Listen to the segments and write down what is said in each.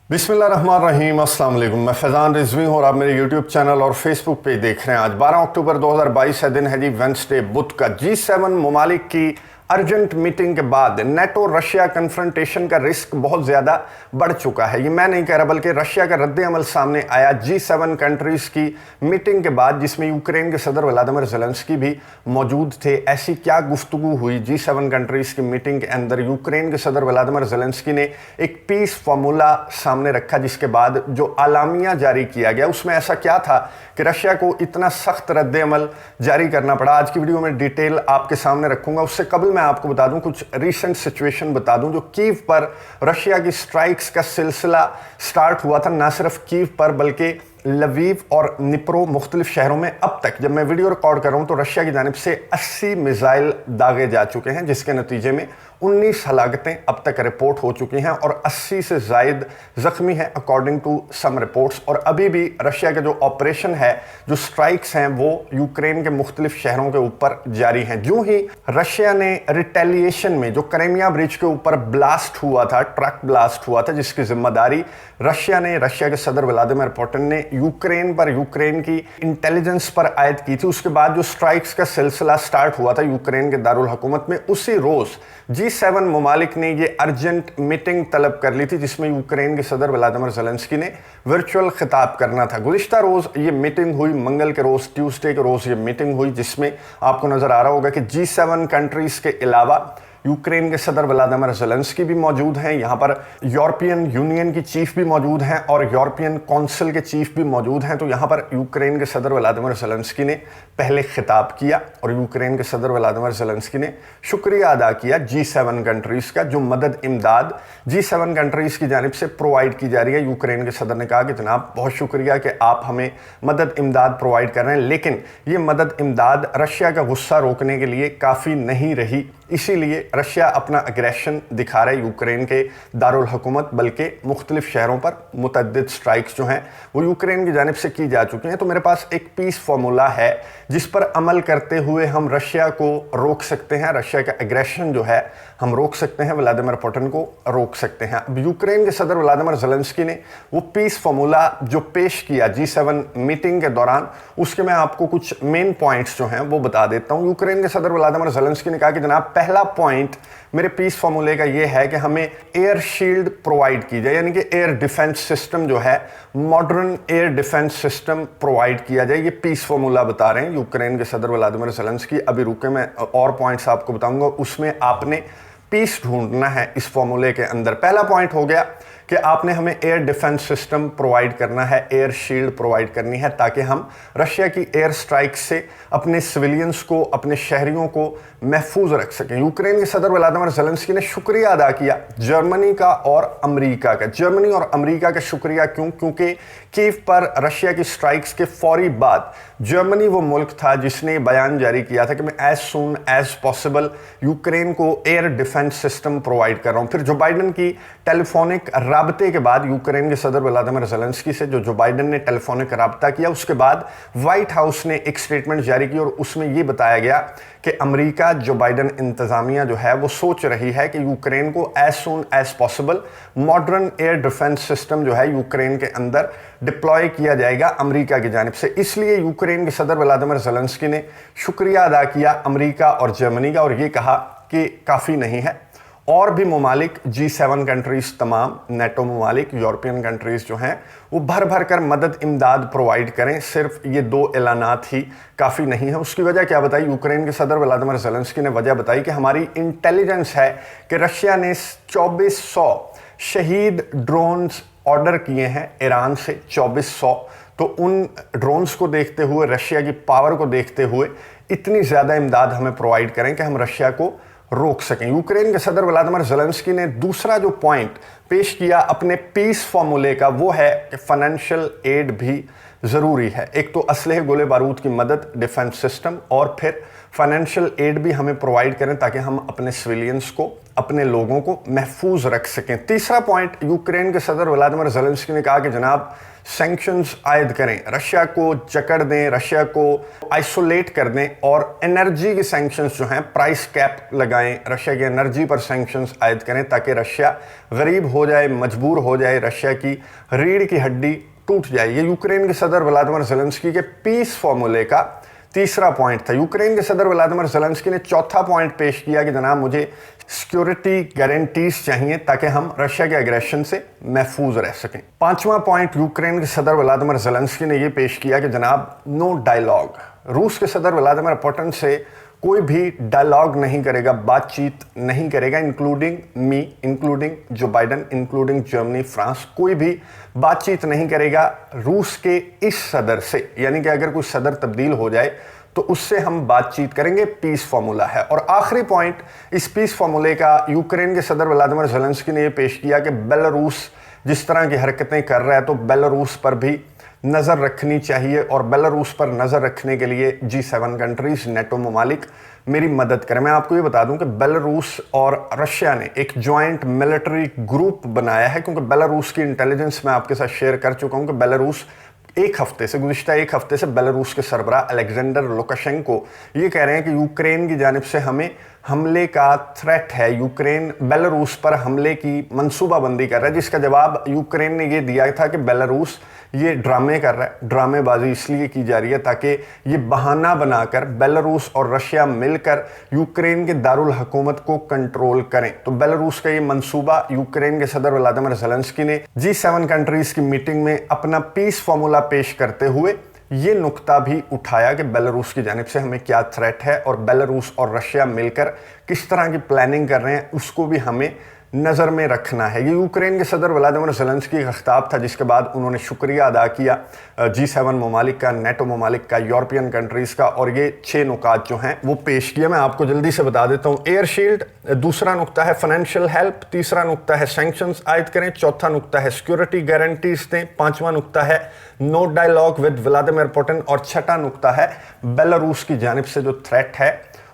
बिस्मिल्लाहिर्रहमानिर्रहीम, अस्सलाम वालेकुम। मैं फैज़ान रिजवी हूँ और आप मेरे यूट्यूब चैनल और फेसबुक पे देख रहे हैं। आज 12 अक्टूबर 2022 है, दिन है जी वेंसडे, बुध का। G7 ममालिक की अर्जेंट मीटिंग के बाद नेटो रशिया कन्फ्रंटेशन का रिस्क बहुत ज़्यादा बढ़ चुका है। ये मैं नहीं कह रहा बल्कि रशिया का रद्द अमल सामने आया G7 कंट्रीज़ की मीटिंग के बाद, जिसमें यूक्रेन के सदर व्लादिमीर ज़ेलेंस्की भी मौजूद थे। ऐसी क्या गुफ्तगू हुई G7 कंट्रीज़ की मीटिंग के अंदर? यूक्रेन के सदर व्लादिमीर ज़ेलेंस्की ने एक पीस फार्मूला सामने रखा, जिसके बाद जो आलामिया जारी किया गया उसमें ऐसा क्या था कि रशिया को इतना सख्त रद्द अमल जारी करना पड़ा। आज की वीडियो में डिटेल आपके सामने रखूंगा। उससे कबल मैं आपको बता दूं, कुछ रीसेंट सिचुएशन बता दूं। जो कीव पर रशिया की स्ट्राइक्स का सिलसिला स्टार्ट हुआ था, ना सिर्फ कीव पर बल्कि लवीव और निप्रो मुख्तलिफ शहरों में अब तक जब मैं वीडियो रिकॉर्ड कर रहा हूं तो रशिया की जानिब से 80 मिसाइल दागे जा चुके हैं, जिसके नतीजे में 19 हलाकतें अब तक रिपोर्ट हो चुकी हैं और 80 से जायद जख्मी हैं अकॉर्डिंग टू सम रिपोर्ट्स। और अभी भी रशिया का जो ऑपरेशन है, जो स्ट्राइक्स हैं, वो यूक्रेन के मुख्तलिफ शहरों के ऊपर जारी हैं। जो ही रशिया ने रिटेलिएशन में जो क्रीमिया ब्रिज के ऊपर ब्लास्ट हुआ था, ट्रक ब्लास्ट हुआ था, जिसकी जिम्मेदारी रशिया के सदर व्लादिमीर पुतिन ने यूक्रेन पर, यूक्रेन की इंटेलिजेंस पर आयद की थी। उसके बाद जो स्ट्राइक्स का सिलसिला स्टार्ट हुआ था यूक्रेन के दारुल हुकूमत में, उसी रोज G7 ममालिक ने ये अर्जेंट मीटिंग तलब कर ली थी, जिसमें यूक्रेन के सदर व्लादिमीर ज़ेलेंस्की ने वर्चुअल खिताब करना था। गुज़िश्ता रोज़ ये मीटिंग हुई, मंगल के रोज़, ट्यूसडे के रोज़ ये मीटिंग हुई, जिसमें आपको नज़र आ रहा होगा कि G7 कंट्रीज़ के अलावा यूक्रेन के सदर व्लादिमीर ज़ेलेंस्की भी मौजूद हैं। यहाँ पर यूरोपियन यूनियन की चीफ भी मौजूद हैं और यूरोपियन काउंसिल के चीफ भी मौजूद हैं। तो यहाँ पर यूक्रेन के सदर व्लादिमीर ज़ेलेंस्की ने पहले खिताब किया और यूक्रेन के सदर व्लादिमीर ज़ेलेंस्की ने शुक्रिया अदा किया G7 कंट्रीज़ का, जो मदद इमदाद G7 कंट्रीज़ की जानिब से प्रोवाइड की जा रही है। यूक्रेन के सदर ने कहा कि जनाब बहुत शुक्रिया कि आप हमें मदद इमदाद प्रोवाइड कर रहे हैं, लेकिन ये मदद इमदाद रशिया का गुस्सा रोकने के लिए काफ़ी नहीं रही। इसीलिए रशिया अपना अग्रेशन दिखा रहा है यूक्रेन के दारुल हुकूमत, बल्कि मुख्तलिफ शहरों पर मुतअद्दिद स्ट्राइक्स जो हैं वो यूक्रेन की जानिब से की जा चुकी हैं। तो मेरे पास एक पीस फार्मूला है जिस पर अमल करते हुए हम रशिया को रोक सकते हैं, रशिया का एग्रेशन जो है हम रोक सकते हैं, व्लादिमीर पुतिन को रोक सकते हैं। अब यूक्रेन के सदर व्लादिमीर ज़ेलेंस्की ने वो पीस फार्मूला जो पेश किया G7 मीटिंग के दौरान, उसके मैं आपको कुछ मेन पॉइंट्स जो हैं वो बता देता हूँ। यूक्रेन के सदर व्लादिमीर ज़ेलेंस्की ने कहा कि जनाब पहला पॉइंट मेरे पीस फार्मूले का ये है कि हमें एयर शील्ड प्रोवाइड की जाए, यानी कि एयर डिफेंस सिस्टम जो है, modern air defence system provide किया जाए। ये पीस फार्मूला बता रहे हैं यूक्रेन के सदर व्लादिमीर ज़ेलेंस्की। अभी रुके, मैं और पॉइंट्स आपको बताऊंगा, उसमें आपने पीस ढूंढना है इस फार्मूले के अंदर। पहला पॉइंट हो गया कि आपने हमें एयर डिफेंस सिस्टम प्रोवाइड करना है, एयर शील्ड प्रोवाइड करनी है, ताकि हम रशिया की एयर स्ट्राइक से अपने सिविलियंस को, अपने शहरियों को महफूज रख सकें। यूक्रेन के सदर व्लादिमीर ज़ेलेंस्की ने शुक्रिया अदा किया जर्मनी का और अमेरिका का। जर्मनी और अमेरिका का शुक्रिया क्यों? क्योंकि कीव पर रशिया की स्ट्राइक्स के फौरी बाद जर्मनी वो मुल्क था जिसने बयान जारी किया था कि मैं as soon as possible Ukraine को एयर डिफेंस सिस्टम प्रोवाइड कर रहा हूँ। फिर जो बाइडन की टेलीफोनिक राबते के बाद यूक्रेन के सदर व्लादिमीर ज़ेलेंस्की से जो बाइडन ने टेलीफोनिक राबता किया, उसके बाद व्हाइट हाउस ने एक स्टेटमेंट जारी की और उसमें यह बताया गया कि अमेरिका, जो बाइडन इंतजामिया जो है वो सोच रही है कि यूक्रेन को as soon as possible modern air defence system जो है यूक्रेन के अंदर डिप्लॉय किया जाएगा अमेरिका की जानिब से। इसलिए यूक्रेन के सदर व्लादिमीर ज़ेलेंस्की ने शुक्रिया अदा किया अमेरिका और जर्मनी का, और ये कहा कि काफ़ी नहीं है, और भी ममालिक G7 कंट्रीज़, तमाम नेटो ममालिक, यूरोपियन कंट्रीज़ जो हैं वो भर भर कर मदद इमदाद प्रोवाइड करें। सिर्फ ये 2 ऐलानात ही काफ़ी नहीं है। उसकी वजह क्या बताई यूक्रेन के सदर व्लादिमीर ज़ेलेंस्की ने? वजह बताई कि हमारी इंटेलिजेंस है कि रशिया ने 2400 शहीद ड्रोन्स ऑर्डर किए हैं ईरान से, 2400। तो उन ड्रोन्स को देखते हुए, रशिया की पावर को देखते हुए, इतनी ज़्यादा इमदाद हमें प्रोवाइड करें कि हम रशिया को रोक सकें। यूक्रेन के सदर व्लादिमीर ज़ेलेंस्की ने दूसरा जो पॉइंट पेश किया अपने पीस फार्मूले का, वो है कि फाइनेंशियल एड भी ज़रूरी है। एक तो असलहे गोले बारूद की मदद, डिफेंस सिस्टम, और फिर फाइनेंशियल एड भी हमें प्रोवाइड करें ताकि हम अपने सिविलियंस को, अपने लोगों को महफूज रख सकें। तीसरा पॉइंट यूक्रेन के सदर व्लादिमीर ज़ेलेंस्की ने कहा कि जनाब सैंक्शंस आयद करें, रशिया को जकड़ दें, रशिया को आइसोलेट कर दें, और एनर्जी के सैंक्शंस जो हैं, प्राइस कैप लगाएं, रशिया की एनर्जी पर सैंक्शंस आयद करें ताकि रशिया गरीब हो जाए, मजबूर हो जाए, रशिया की रीढ़ की हड्डी टूट जाए। ये यूक्रेन के सदर व्लादिमीर ज़ेलेंस्की के पीस फॉर्मूले का तीसरा पॉइंट था। यूक्रेन के सदर व्लादिमीर ज़ेलेंस्की ने चौथा पॉइंट पेश किया कि जनाब मुझे सिक्योरिटी गारंटीज चाहिए ताकि हम रशिया के एग्रेशन से महफूज रह सकें। पांचवा पॉइंट यूक्रेन के सदर व्लादिमीर ज़ेलेंस्की ने यह पेश किया कि जनाब नो डायलॉग। रूस के सदर व्लादिमीर पुतिन से कोई भी डायलॉग नहीं करेगा, बातचीत नहीं करेगा, इंक्लूडिंग मी, इंक्लूडिंग जो बाइडन, इंक्लूडिंग जर्मनी, फ्रांस, कोई भी बातचीत नहीं करेगा रूस के इस सदर से। यानी कि अगर कोई सदर तब्दील हो जाए तो उससे हम बातचीत करेंगे, पीस फॉर्मूला है। और आखिरी पॉइंट इस पीस फॉर्मूले का यूक्रेन के सदर व्लादिमीर ज़ेलेंस्की ने यह पेश किया कि बेलारूस जिस तरह की हरकतें कर रहा है तो बेलारूस पर भी नज़र रखनी चाहिए, और बेलारूस पर नज़र रखने के लिए G7 कंट्रीज, नेटो ममालिक मेरी मदद करें। मैं आपको ये बता दूं कि बेलारूस और रशिया ने एक जॉइंट मिलिट्री ग्रुप बनाया है, क्योंकि बेलारूस की इंटेलिजेंस मैं आपके साथ शेयर कर चुका हूं कि बेलारूस गुज़िश्ता एक हफ्ते से बेलारूस के सरबराह अलेक्जेंडर लुकाशेंको ये कह रहे हैं कि यूक्रेन की जानिब से हमें हमले का थ्रेट है, यूक्रेन बेलारूस पर हमले की मंसूबाबंदी कर रहा है, जिसका जवाब यूक्रेन ने ये दिया था कि बेलारूस ये ड्रामे कर रहा है। ड्रामेबाजी इसलिए की जा रही है ताकि ये बहाना बनाकर बेलारूस और रशिया मिलकर यूक्रेन के दारुल हुकूमत को कंट्रोल करें। तो बेलारूस का ये मंसूबा यूक्रेन के सदर व्लादिमीर ज़ेलेंस्की ने G7 कंट्रीज की मीटिंग में अपना पीस फॉर्मूला पेश करते हुए ये नुक्ता भी उठाया कि बेलारूस की जानिब से हमें क्या थ्रेट है और बेलारूस और रशिया मिलकर किस तरह की प्लानिंग कर रहे हैं उसको भी हमें नज़र में रखना है। ये यूक्रेन के सदर व्लादिमीर ज़ेलेंस्की का खिताब था, जिसके बाद उन्होंने शुक्रिया अदा किया G7 ममालिक का, नेटो ममालिक का, यूरोपियन कंट्रीज़ का, और ये 6 नुकात जो हैं वो पेश किया। मैं आपको जल्दी से बता देता हूँ। एयर शील्ड, दूसरा नुक्ता है फाइनेंशियल हेल्प, तीसरा नुक्ता है सैंक्शंस आयद करें, चौथा नुक्ता है सिक्योरिटी गारंटीज दें, पांचवा नुक्ता है no dialogue with Vladimir Putin, और छठा नुक्ता है बेलारूस की जानिब से जो थ्रेट है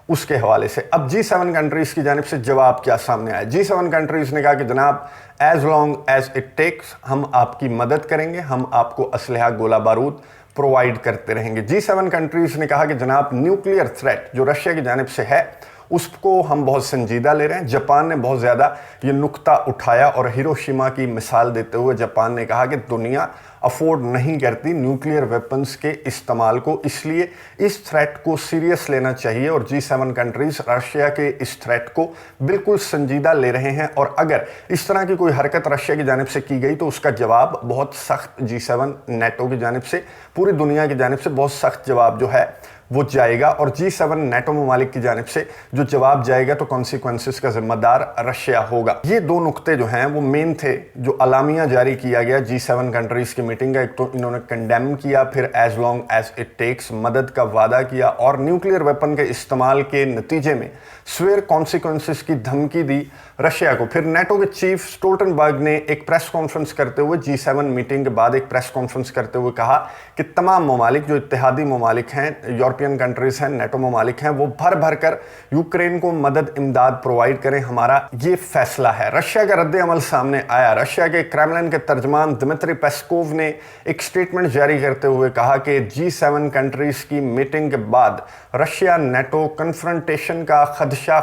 उसके हवाले से। अब G7 कंट्रीज की जानिब से जवाब क्या सामने आया। G7 कंट्रीज ने कहा कि जनाब as long as it takes हम आपकी मदद करेंगे, हम आपको असलहा, गोला बारूद प्रोवाइड करते रहेंगे। G7 कंट्रीज ने कहा कि जनाब न्यूक्लियर थ्रेट जो रशिया की जानिब से है उसको हम बहुत संजीदा ले रहे हैं। जापान ने बहुत ज़्यादा ये नुक्ता उठाया और हिरोशिमा की मिसाल देते हुए जापान ने कहा कि दुनिया अफोर्ड नहीं करती न्यूक्लियर वेपन्स के इस्तेमाल को, इसलिए इस थ्रेट को सीरियस लेना चाहिए। और G7 कंट्रीज रशिया के इस थ्रेट को बिल्कुल संजीदा ले रहे हैं, और अगर इस तरह की कोई हरकत रशिया की जानिब से की गई तो उसका जवाब बहुत सख्त G7 नेटो की जानिब से, पूरी दुनिया की जानिब से बहुत सख्त जवाब जो है वो जाएगा। और G7 नेटो ममालिक की जानिब से जो जवाब जाएगा तो कॉन्सिक्वेंसेस का जिम्मेदार रशिया होगा। ये दो नुक्ते जो हैं वो मेन थे जो अलामिया जारी किया गया G7 कंट्रीज की मीटिंग का। एक तो इन्होंने कंडेम किया, फिर as long as it takes मदद का वादा किया, और न्यूक्लियर वेपन के इस्तेमाल के नतीजे में स्वेयर कॉन्सिक्वेंसेस की धमकी दी रशिया को। फिर नेटो के चीफ स्टोल्टनबर्ग ने एक प्रेस कॉन्फ्रेंस करते हुए G7 मीटिंग के बाद एक प्रेस कॉन्फ्रेंस करते हुए कहा कि तमाम ममालिक जो इत्तेहादी ममालिक हैं, यूरोपियन कंट्रीज हैं, नेटो ममालिक हैं, वो भर भर कर यूक्रेन को मदद इमदाद प्रोवाइड करें, हमारा ये फैसला है। रशिया का रद्द अमल सामने आया। रशिया के क्रेमलिन के तर्जमान दिमित्री पेस्कोव ने एक स्टेटमेंट जारी करते हुए कहा कि G7 कंट्रीज की मीटिंग के बाद रशिया नेटो कन्फ्रंटेशन का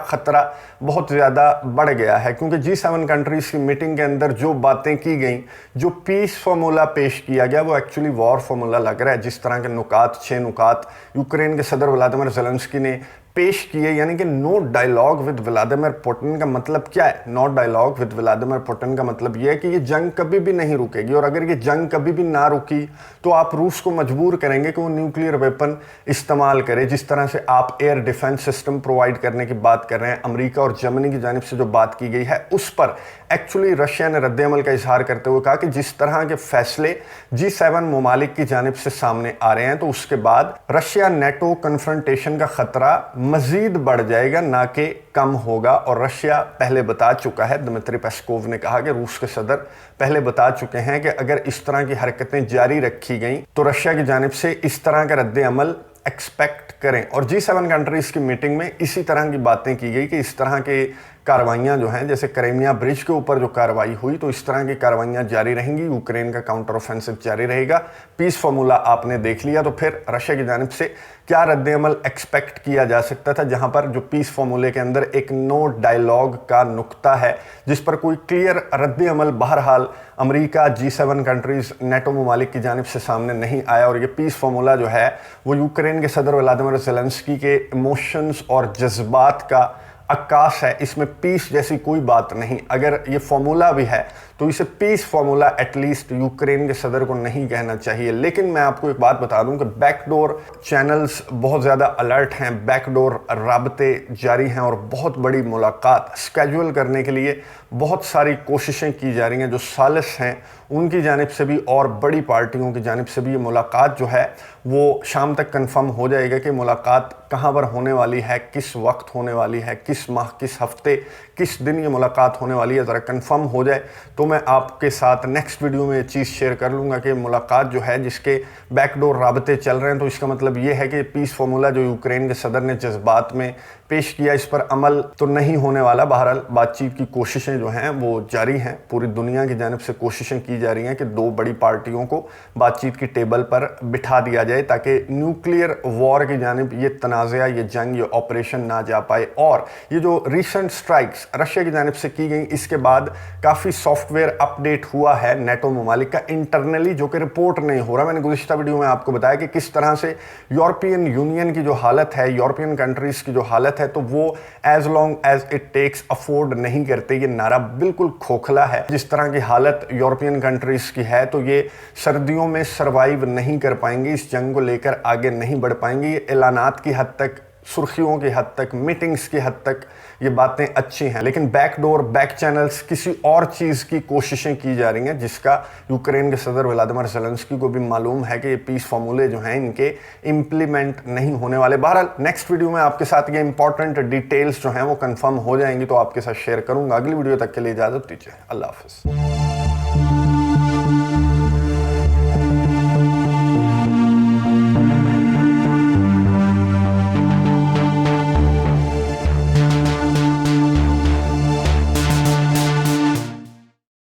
खतरा बहुत ज़्यादा बढ़ गया है, क्योंकि G7 कंट्रीज की मीटिंग के अंदर जो बातें की गई, जो पीस फार्मूला पेश किया गया, वो एक्चुअली वॉर फार्मूला लग रहा है। जिस तरह के नुकात, 6 नुकात यूक्रेन के सदर व्लादिमीर ज़ेलेंस्की ने पेश किए, यानी कि no dialogue with Vladimir Putin का मतलब क्या है? No dialogue with Vladimir Putin का मतलब यह है कि ये जंग कभी भी नहीं रुकेगी, और अगर ये जंग कभी भी ना रुकी तो आप रूस को मजबूर करेंगे कि वो न्यूक्लियर वेपन इस्तेमाल करे। जिस तरह से आप एयर डिफेंस सिस्टम प्रोवाइड करने की बात कर रहे हैं, अमेरिका और जर्मनी की जानिब से जो बात की गई है उस पर एक्चुअली रशिया ने रद्द अमल का इजहार करते हुए कहा कि जिस तरह के फैसले G7 ममालिक की जानिब से सामने आ रहे हैं तो उसके बाद रशिया नेटो कन्फ्रंटेशन का खतरा मजीद बढ़ जाएगा, ना कि कम होगा। और रशिया पहले बता चुका है, दिमित्री पेस्कोव ने कहा कि रूस के सदर पहले बता चुके हैं कि अगर इस तरह की हरकतें जारी रखी गई तो रशिया की जानिब से इस तरह का रद्द अमल एक्सपेक्ट करें। और G7 कंट्रीज की मीटिंग में इसी तरह की बातें की गई कि इस तरह के कार्रवाइयाँ जो हैं, जैसे क्राइमिया ब्रिज के ऊपर जो कार्रवाई हुई, तो इस तरह की कार्रवाइयाँ जारी रहेंगी। यूक्रेन का काउंटर ऑफेंसिव जारी रहेगा। पीस फार्मूला आपने देख लिया, तो फिर रशिया की जानिब से क्या रद्द-ए-अमल एक्सपेक्ट किया जा सकता था, जहां पर जो पीस फार्मूले के अंदर एक नो डायलॉग का नुक्ता है, जिस पर कोई क्लियर रद्द-ए-अमल बहरहाल अमेरिका, G7 कंट्रीज, नेटो ममालिक की जानिब से सामने नहीं आया। और ये पीस फार्मूला जो है वो यूक्रेन के सदर व्लादिमीर ज़ेलेंस्की के इमोशंस और जज्बात का अक्कास है। इसमें पीस जैसी कोई बात नहीं। अगर ये फार्मूला भी है तो इसे पीस फार्मूला एटलीस्ट यूक्रेन के सदर को नहीं कहना चाहिए। लेकिन मैं आपको एक बात बता दूं कि बैकडोर चैनल्स बहुत ज़्यादा अलर्ट हैं, बैकडोर राबते जारी हैं और बहुत बड़ी मुलाकात स्केड्यूल करने के लिए बहुत सारी कोशिशें की जा रही हैं। जो सालिस हैं उनकी जानिब से भी और बड़ी पार्टियों की जानिब से भी ये मुलाकात जो है वो शाम तक कंफर्म हो जाएगा कि मुलाकात कहाँ पर होने वाली है, किस वक्त होने वाली है, किस माह, किस हफ्ते, किस दिन ये मुलाकात होने वाली है। ज़रा कंफर्म हो जाए तो मैं आपके साथ नेक्स्ट वीडियो में ये चीज़ शेयर कर लूँगा कि मुलाकात जो है जिसके बैकडोर राबते चल रहे हैं, तो इसका मतलब ये है कि पीस फार्मूला जो यूक्रेन के सदर ने जज्बात में पेश किया, इस पर अमल तो नहीं होने वाला। बहरहाल बातचीत की कोशिशें जो हैं वो जारी हैं। पूरी दुनिया की जानिब से कोशिशें की जा रही हैं कि दो बड़ी पार्टियों को बातचीत की टेबल पर बिठा दिया जाए ताकि न्यूक्लियर वॉर की जानिब ये तनाज़ा, ये जंग, ये ऑपरेशन ना जा पाए। और ये जो रिसेंट स्ट्राइक्स रशिया की जानिब से की गई, इसके बाद काफ़ी सॉफ्टवेयर अपडेट हुआ है नेटो ममालिक का इंटरनली, जो कि रिपोर्ट नहीं हो रहा। मैंने गुज़िश्ता वीडियो में आपको बताया कि किस तरह से यूरोपियन यूनियन की जो हालत है, यूरोपियन कंट्रीज़ की जो हालत है, तो वो as long as it takes afford नहीं करते। ये नारा बिल्कुल खोखला है। जिस तरह की हालत यूरोपियन कंट्रीज़ की है, तो ये सर्दियों में सर्वाइव नहीं कर पाएंगे, इस जंग को लेकर आगे नहीं बढ़ पाएंगे। ये ऐलानात की हद तक, सुर्खियों की हद तक, मीटिंग्स की हद तक ये बातें अच्छी हैं, लेकिन बैकडोर, बैक चैनल्स, किसी और चीज़ की कोशिशें की जा रही हैं, जिसका यूक्रेन के सदर व्लादिमीर ज़ेलेंस्की को भी मालूम है कि ये पीस फार्मूले जो हैं इनके इम्प्लीमेंट नहीं होने वाले। बहरहाल नेक्स्ट वीडियो में आपके साथ ये इंपॉर्टेंट डिटेल्स जो हैं वो कंफर्म हो जाएंगी, तो आपके साथ शेयर करूंगा। अगली वीडियो तक के लिए इजाज़त दीजिए। अल्लाह हाफ़िज़।